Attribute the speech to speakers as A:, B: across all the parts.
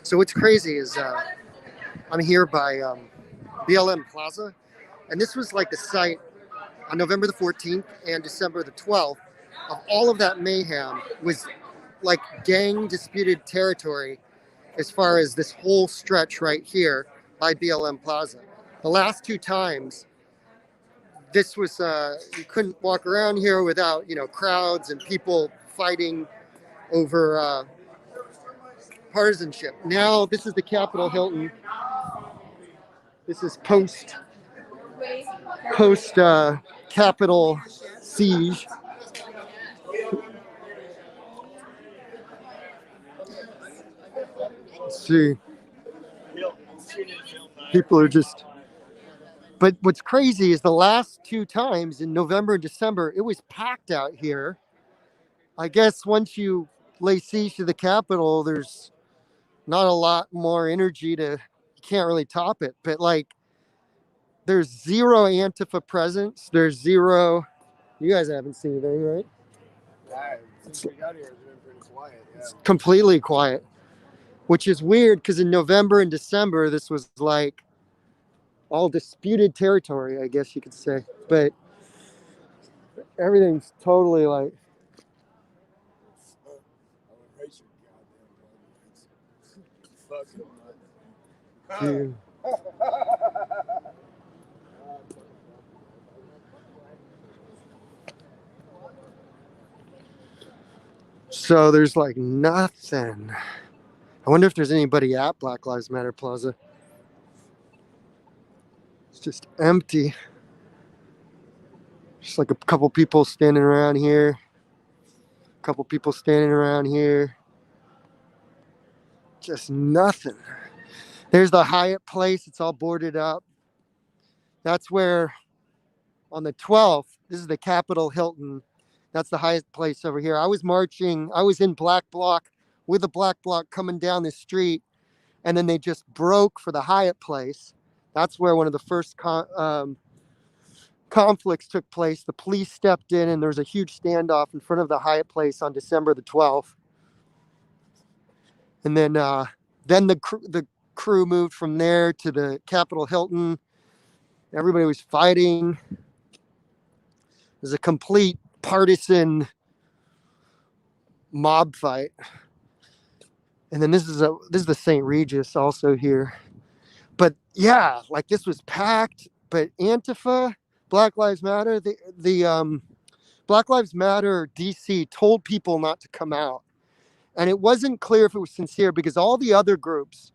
A: So what's crazy is I'm here by BLM Plaza, and this was like the site on November the 14th and December the 12th of all of that mayhem. Was like gang disputed territory as far as this whole stretch right here by BLM Plaza. The last two times, this was you couldn't walk around here without crowds and people fighting over partisanship. Now this is the Capitol Hilton. This is post Capitol siege. Let's see. People are just. But what's crazy is the last two times in November and December, it was packed out here. I guess once you lay siege to the Capitol, there's not a lot more energy to. You can't really top it. But like, there's zero Antifa presence. There's zero. You guys haven't seen anything, right?
B: Yeah, since we got here, it's been pretty quiet. Yeah.
A: It's completely quiet, which is weird because in November and December, this was like all disputed territory, I guess you could say. But everything's totally like. Dude. So there's like nothing. I wonder if there's anybody at Black Lives Matter Plaza. It's just empty. Just like a couple people standing around here. A couple people standing around here. Just nothing. There's the Hyatt place. It's all boarded up. That's where on the 12th, this is the Capitol Hilton. That's the highest place over here. I was marching. I was in Black Bloc with a Black Bloc coming down the street. And then they just broke for the Hyatt place. That's where one of the first conflicts took place. The police stepped in and there was a huge standoff in front of the Hyatt place on December the 12th. And then the crew moved from there to the Capitol Hilton. Everybody was fighting. It was a complete partisan mob fight. And then this is the St. Regis also here. But yeah, like this was packed. But Antifa, Black Lives Matter, the Black Lives Matter DC told people not to come out. And it wasn't clear if it was sincere because all the other groups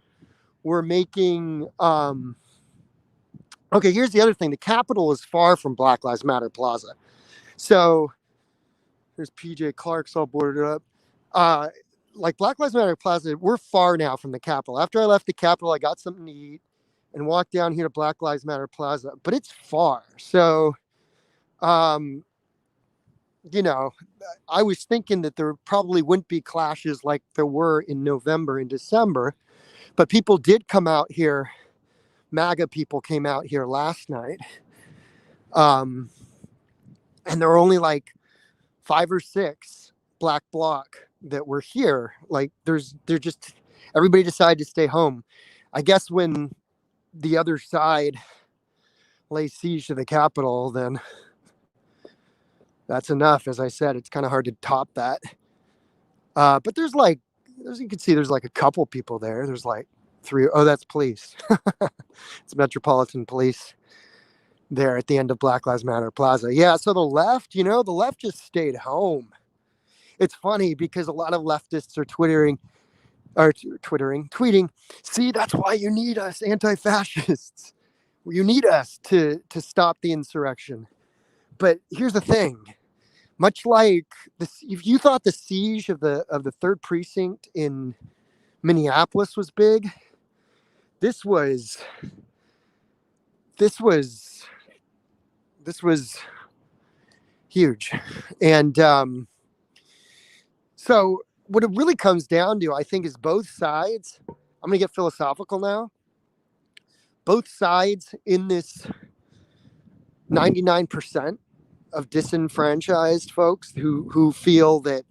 A: were making okay, here's the other thing. The Capitol is far from Black Lives Matter Plaza. So there's PJ Clark's all boarded up. Like Black Lives Matter Plaza, we're far now from the Capitol. After I left the Capitol, I got something to eat and walked down here to Black Lives Matter Plaza, but it's far. So, you know, I was thinking that there probably wouldn't be clashes like there were in November and December, but people did come out here. MAGA people came out here last night. And there were only like 5 or 6 Black Bloc that were here. Like everybody decided to stay home. I guess when the other side lays siege to the Capitol, then that's enough. As I said, it's kind of hard to top that. But there's like, as you can see, there's like a couple people there. There's like 3. Oh, that's police. It's Metropolitan Police there at the end of Black Lives Matter Plaza. Yeah, so the left just stayed home. It's funny because a lot of leftists are tweeting, see, that's why you need us anti-fascists. You need us to stop the insurrection. But here's the thing. Much like this, if you thought the siege of the 3rd precinct in Minneapolis was big, this was huge. And so what it really comes down to, I think, is both sides. I'm going to get philosophical now. Both sides in this 99% of disenfranchised folks who feel that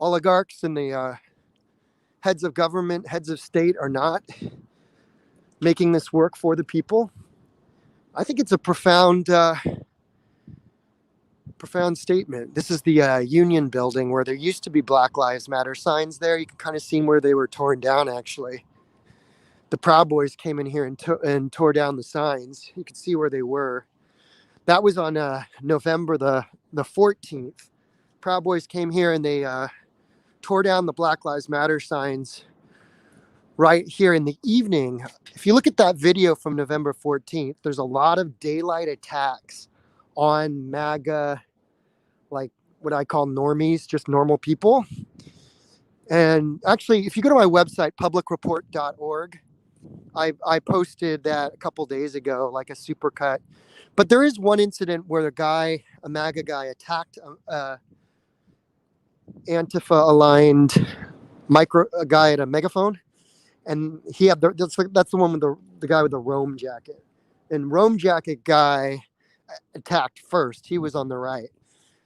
A: oligarchs and the heads of government, heads of state are not making this work for the people. I think it's a profound statement. This is the Union Building where there used to be Black Lives Matter signs there. You can kind of see where they were torn down, actually. The Proud Boys came in here and tore down the signs. You can see where they were. That was on November the 14th. Proud Boys came here and they tore down the Black Lives Matter signs right here in the evening. If you look at that video from November 14th, there's a lot of daylight attacks on MAGA, like what I call normies, just normal people. And actually, if you go to my website, publicreport.org, I posted that a couple days ago, like a supercut. But there is one incident where a MAGA guy, attacked a Antifa-aligned a guy at a megaphone, and he had that's the one with the guy with the Rome jacket. And Rome jacket guy attacked first. He was on the right.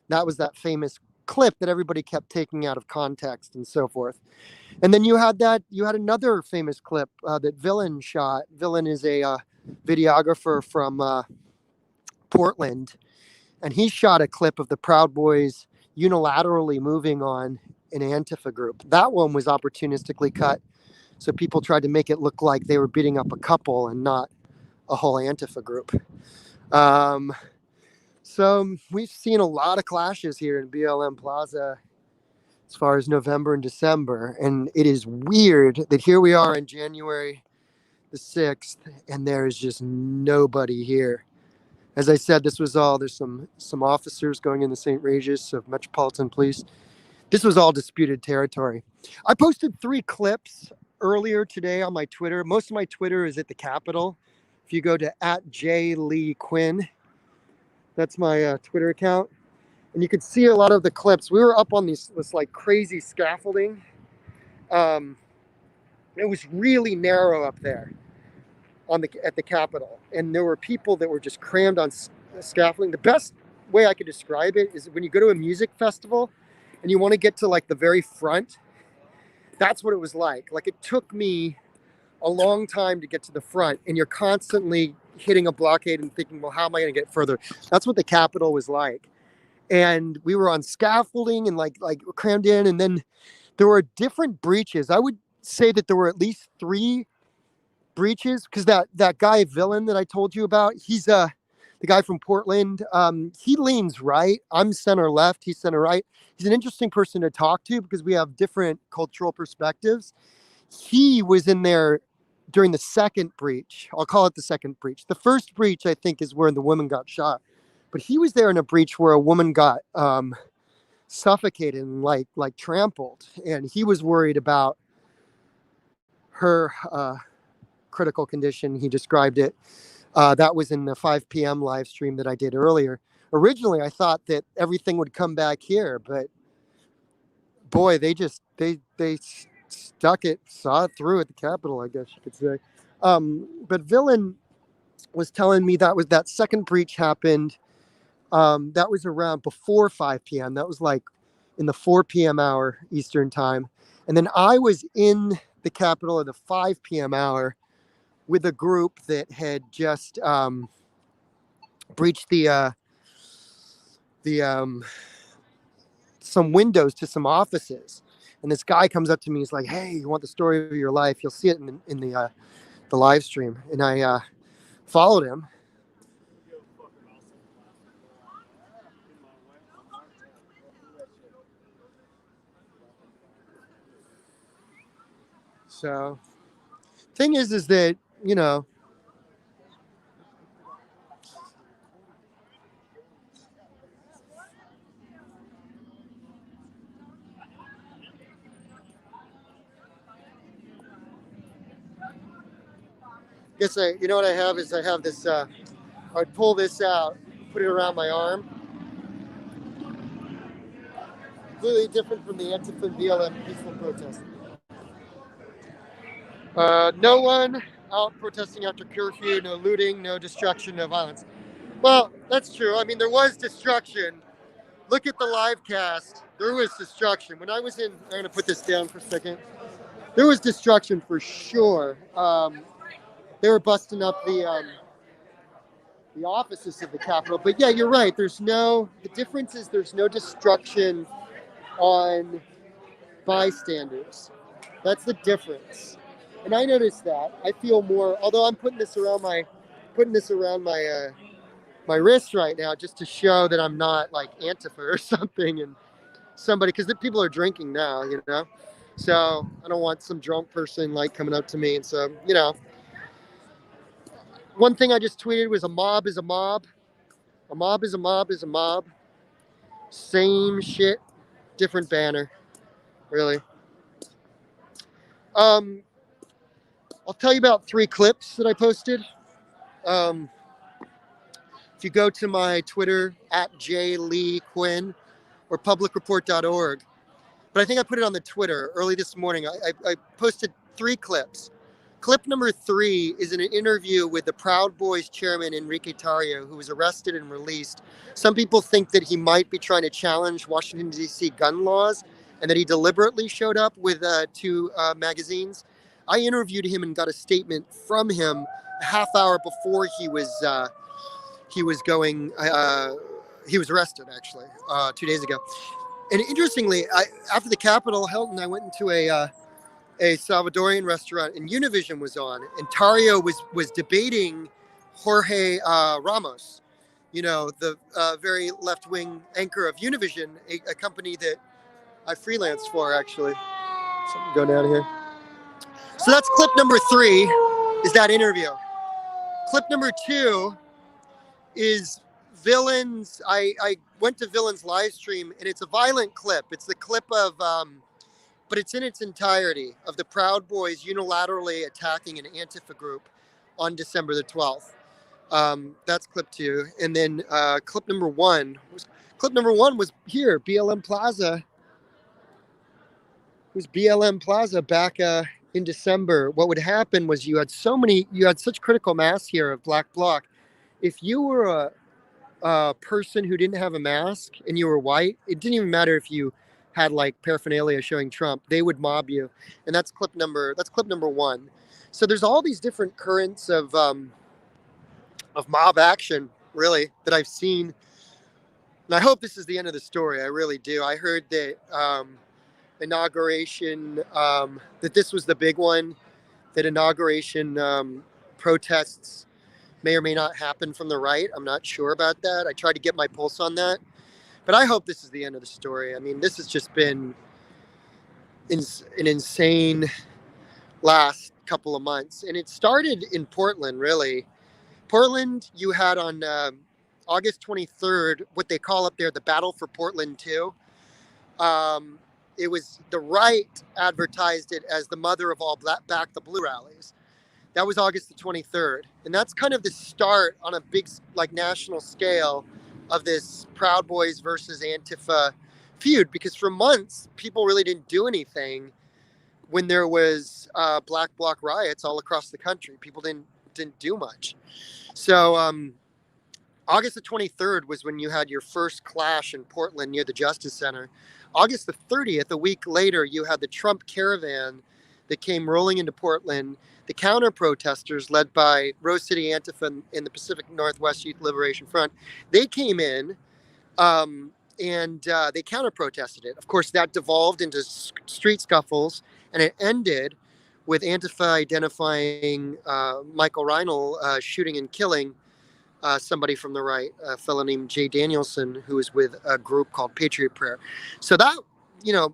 A: That was that famous clip that everybody kept taking out of context and so forth. And then you had another famous clip that Villain shot. Villain is a videographer from Portland, and he shot a clip of the Proud Boys unilaterally moving on an Antifa group. That one was opportunistically cut, so people tried to make it look like they were beating up a couple and not a whole Antifa group. So we've seen a lot of clashes here in BLM Plaza as far as November and December, and it is weird that here we are on January the 6th, and there is just nobody here. As I said, there's some officers going in the St. Regis of Metropolitan Police. This was all disputed territory. I posted 3 clips earlier today on my Twitter. Most of my Twitter is at the Capitol. If you go to @JLeeQuinn, that's my Twitter account, and you can see a lot of the clips. We were up on this like crazy scaffolding. It was really narrow up there at the Capitol, and there were people that were just crammed on scaffolding. The best way I could describe it is when you go to a music festival and you want to get to like the very front. That's what it was like. Like, it took me a long time to get to the front, and you're constantly hitting a blockade and thinking, well, how am I going to get further? That's what the Capitol was like. And we were on scaffolding and like crammed in, and then there were different breaches. I would say that there were at least 3 breaches, because that guy Villain that I told you about, he's the guy from Portland. He leans right. I'm center left. He's center right. He's an interesting person to talk to because we have different cultural perspectives. He was in there during the second breach. I'll call it the second breach. The first breach, I think, is where the woman got shot. But he was there in a breach where a woman got suffocated and like trampled. And he was worried about her critical condition. He described it. That was in the 5 p.m. live stream that I did earlier. Originally, I thought that everything would come back here, but boy, they saw it through at the Capitol, I guess you could say. But Villain was telling me that second breach happened. That was around before 5 p.m. That was like in the 4 p.m. hour Eastern time. And then I was in the Capitol at the 5 p.m. hour with a group that had just breached some windows to some offices. And this guy comes up to me. He's like, "Hey, you want the story of your life? You'll see it in the live stream." And I followed him. So, thing is that, you know, you know what I have is I have this. I'd pull this out, put it around my arm. Completely different from the Antifa and BLM peaceful protest. No one out protesting after curfew, no looting, no destruction, no violence. Well, that's true. I mean, there was destruction. Look at the live cast. There was destruction. When I was in, I'm going to put this down for a second. There was destruction for sure. They were busting up the offices of the Capitol. But yeah, you're right. The difference is there's no destruction on bystanders. That's the difference. And I noticed that. I feel more, although I'm putting this around my wrist right now just to show that I'm not like Antifa or something, and somebody, because the people are drinking now, you know. So I don't want some drunk person like coming up to me. And so, you know, one thing I just tweeted was a mob is a mob. A mob is a mob is a mob. Same shit, different banner, really. Um, I'll tell you about 3 clips that I posted. Um, if you go to my Twitter at jleequinn or publicreport.org, but I think I put it on the Twitter early this morning. I posted 3 clips. Clip number 3 is an interview with the Proud Boys chairman, Enrique Tarrio, who was arrested and released. Some people think that he might be trying to challenge Washington, D.C. gun laws, and that he deliberately showed up with 2 magazines. I interviewed him and got a statement from him a half hour before he was arrested, actually, 2 days ago. And interestingly, after the Capitol, Hilton, I went into a Salvadorian restaurant, and Univision was on, and Tario was debating Jorge Ramos, you know, the very left-wing anchor of Univision, a company that I freelance for, actually. Something go down here. So that's clip number 3, is that interview. Clip number 2 is Villains. I went to Villains live stream, and it's a violent clip. It's the clip of but it's in its entirety, of the Proud Boys unilaterally attacking an Antifa group on December the 12th. That's clip 2. And then clip number 1 was here, BLM Plaza. It was BLM Plaza back in December. What would happen was you had such critical mass here of Black Bloc. If you were a person who didn't have a mask and you were white, it didn't even matter if you had like paraphernalia showing Trump, they would mob you. And that's clip number 1. So there's all these different currents of mob action, really, that I've seen. And I hope this is the end of the story. I really do. I heard that inauguration, that this was the big one, that inauguration protests may or may not happen from the right. I'm not sure about that. I tried to get my pulse on that. But I hope this is the end of the story. I mean, this has just been an insane last couple of months. And it started in Portland, really. Portland, you had on August 23rd, what they call up there, the Battle for Portland 2. It was the right advertised it as the mother of all Back the Blue rallies. That was August the 23rd. And that's kind of the start on a big, like, national scale of this Proud Boys versus Antifa feud, because for months people really didn't do anything when there was Black Bloc riots all across the country. People didn't do much. So August the 23rd was when you had your first clash in Portland near the Justice Center. August the 30th, a week later, you had the Trump caravan that came rolling into Portland. The counter protesters, led by Rose City Antifa and the Pacific Northwest Youth Liberation Front, they came in and they counter protested it. Of course, that devolved into street scuffles, and it ended with Antifa identifying Michael Reinl shooting and killing somebody from the right, a fellow named Jay Danielson, who was with a group called Patriot Prayer. So that, you know,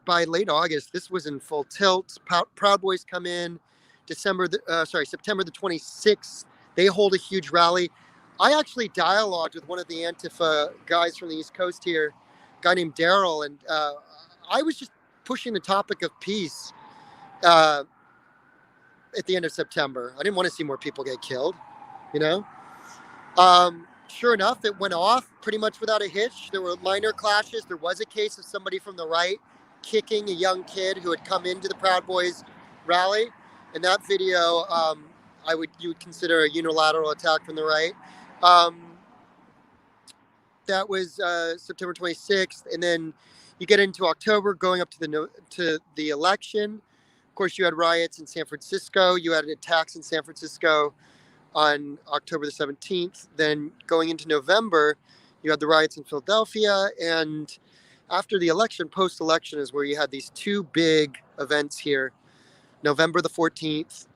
A: by late August, this was in full tilt. Proud Boys come in. September the 26th, they hold a huge rally. I actually dialogued with one of the Antifa guys from the East Coast here, a guy named Daryl, and I was just pushing the topic of peace at the end of September. I didn't want to see more people get killed, you know? Sure enough, it went off pretty much without a hitch. There were minor clashes. There was a case of somebody from the right kicking a young kid who had come into the Proud Boys rally. And that video, you would consider a unilateral attack from the right. that was September 26th, and then you get into October, going up to the election. Of course, you had riots in San Francisco. You had attacks in San Francisco on October the 17th. Then going into November, you had the riots in Philadelphia, and after the election, post-election, is where you had these two big events here. November the 14th,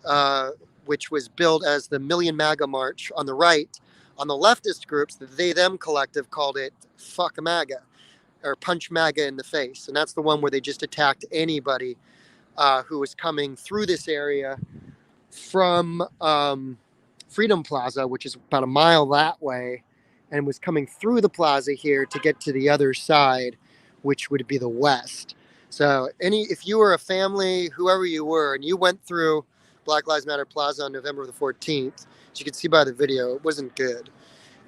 A: which was billed as the Million MAGA March on the right. On the leftist groups, the They Them Collective called it Fuck MAGA, or Punch MAGA in the Face. And that's the one where they just attacked anybody who was coming through this area from Freedom Plaza, which is about a mile that way, and was coming through the plaza here to get to the other side, which would be the west. So if you were a family, whoever you were, and you went through Black Lives Matter Plaza on November the 14th, as you can see by the video, it wasn't good.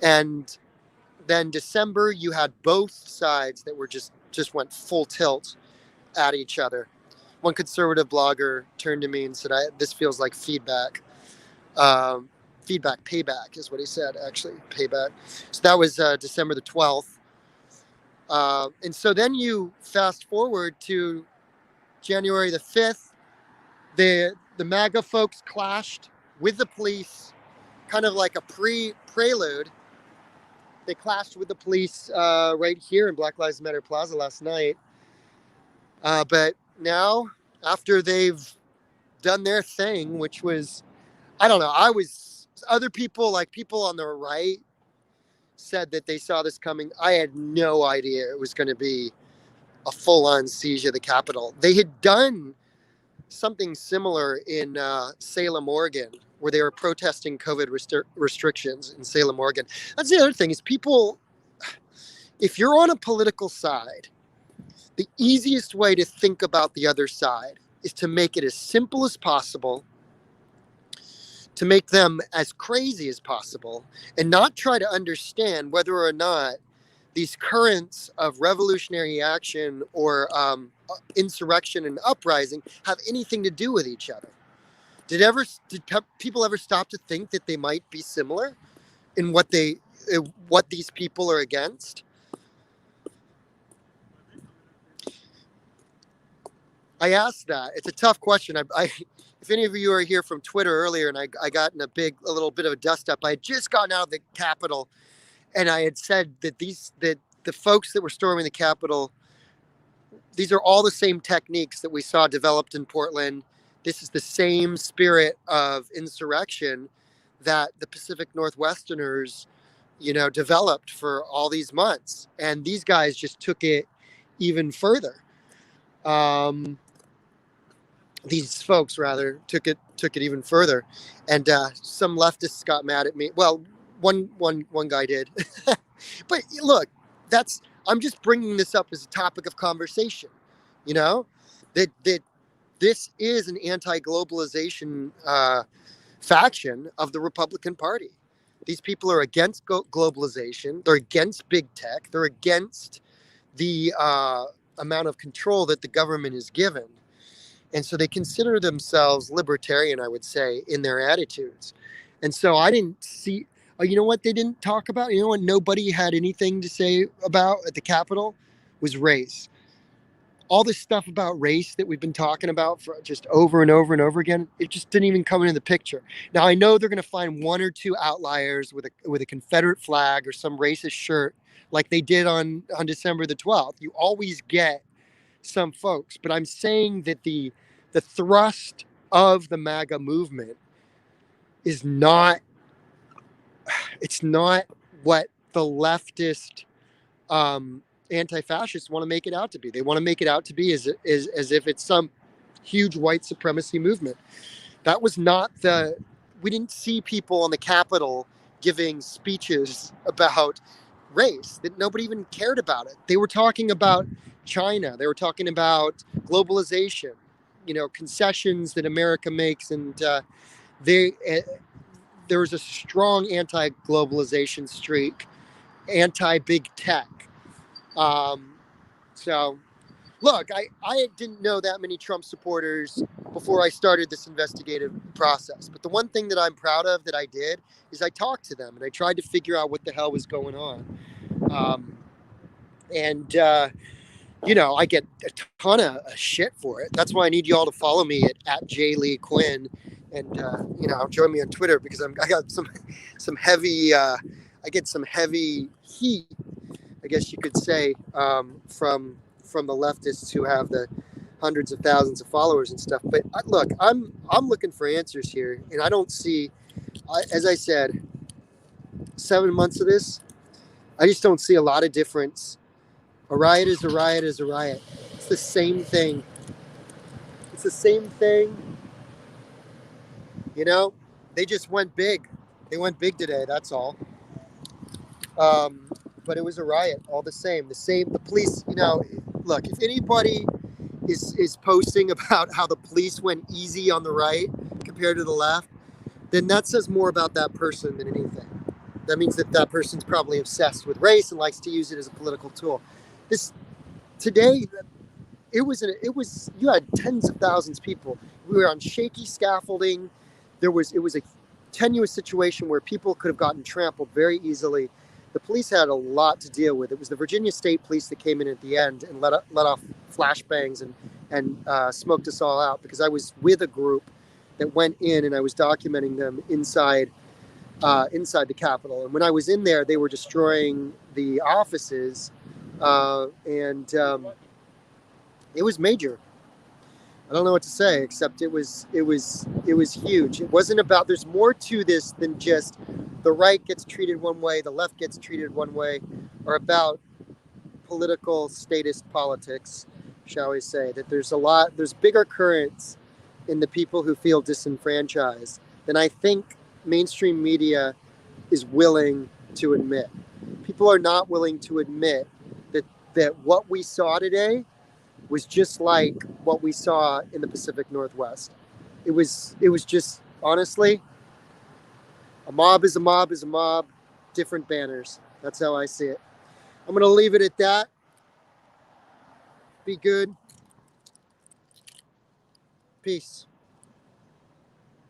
A: And then December, you had both sides that were just went full tilt at each other. One conservative blogger turned to me and said, this feels like feedback. Feedback payback is what he said, actually, payback. So that was December the 12th. And so then you fast forward to January the 5th. The MAGA folks clashed with the police, kind of like a prelude. They clashed with the police right here in Black Lives Matter Plaza last night. But now, after they've done their thing, which was, I don't know, other people, like people on the right, said that they saw this coming. I had no idea it was going to be a full-on siege of the Capitol. They had done something similar in Salem, Oregon, where they were protesting COVID restrictions in Salem, Oregon. That's the other thing, is people, if you're on a political side, the easiest way to think about the other side is to make it as simple as possible, to make them as crazy as possible, and not try to understand whether or not these currents of revolutionary action or insurrection and uprising have anything to do with each other. Did people ever stop to think that they might be similar in what these people are against? I asked that. It's a tough question. If any of you are here from Twitter earlier, and I got in a little bit of a dust up, I had just gotten out of the Capitol, and I had said that the folks that were storming the Capitol, these are all the same techniques that we saw developed in Portland. This is the same spirit of insurrection that the Pacific Northwesterners, developed for all these months, and these guys just took it even further. These folks rather took it even further, and some leftists got mad at me. Well, one guy did, but look, I'm just bringing this up as a topic of conversation. That this is an anti-globalization faction of the Republican Party. These people are against globalization. They're against big tech. They're against the amount of control that the government is given. And so they consider themselves libertarian, I would say, in their attitudes. And so I didn't see, you know what they didn't talk about? You know what nobody had anything to say about at the Capitol was race. All this stuff about race that we've been talking about for just over and over and over again, it just didn't even come into the picture. Now, I know they're going to find one or two outliers with a Confederate flag or some racist shirt like they did on December the 12th. You always get some folks, but I'm saying that the thrust of the MAGA movement is not what the leftist anti-fascists want to make it out to be. They want to make it out to be as if it's some huge white supremacy movement. That was not we didn't see people on the Capitol giving speeches about race, that nobody even cared about it. They were talking about China. They were talking about globalization, concessions that America makes. And there was a strong anti-globalization streak, anti-big tech. So look, I didn't know that many Trump supporters before I started this investigative process. But the one thing that I'm proud of that I did is I talked to them and I tried to figure out what the hell was going on. And you know, I get a ton of shit for it. That's why I need you all to follow me at J Lee Quinn, and you know, join me on Twitter because I got some heavy I get some heavy heat, I guess you could say, from the leftists who have the hundreds of thousands of followers and stuff. But look, I'm looking for answers here, and I don't see, as I said, 7 months of this, I just don't see a lot of difference. A riot is a riot is a riot. It's the same thing. It's the same thing. You know, they just went big. They went big today. That's all. But it was a riot all the same. The same. The police. You know, look. If anybody is posting about how the police went easy on the right compared to the left, then that says more about that person than anything. That means that that person's probably obsessed with race and likes to use it as a political tool. This today, it was you had tens of thousands of people. We were on shaky scaffolding. It was a tenuous situation where people could have gotten trampled very easily. The police had a lot to deal with. It was the Virginia State Police that came in at the end and let off flashbangs and smoked us all out, because I was with a group that went in and I was documenting them inside the Capitol. And when I was in there, they were destroying the offices, and it was major. I don't know what to say, except it was huge. It wasn't about. There's more to this than just the right gets treated one way, the left gets treated one way, or about political statist politics, shall we say. That there's bigger currents in the people who feel disenfranchised than I think mainstream media is willing to admit. People are not willing to admit that what we saw today was just like what we saw in the Pacific Northwest. It was just, honestly, a mob is a mob is a mob, different banners. That's how I see it. I'm going to leave it at that. Be good. Peace.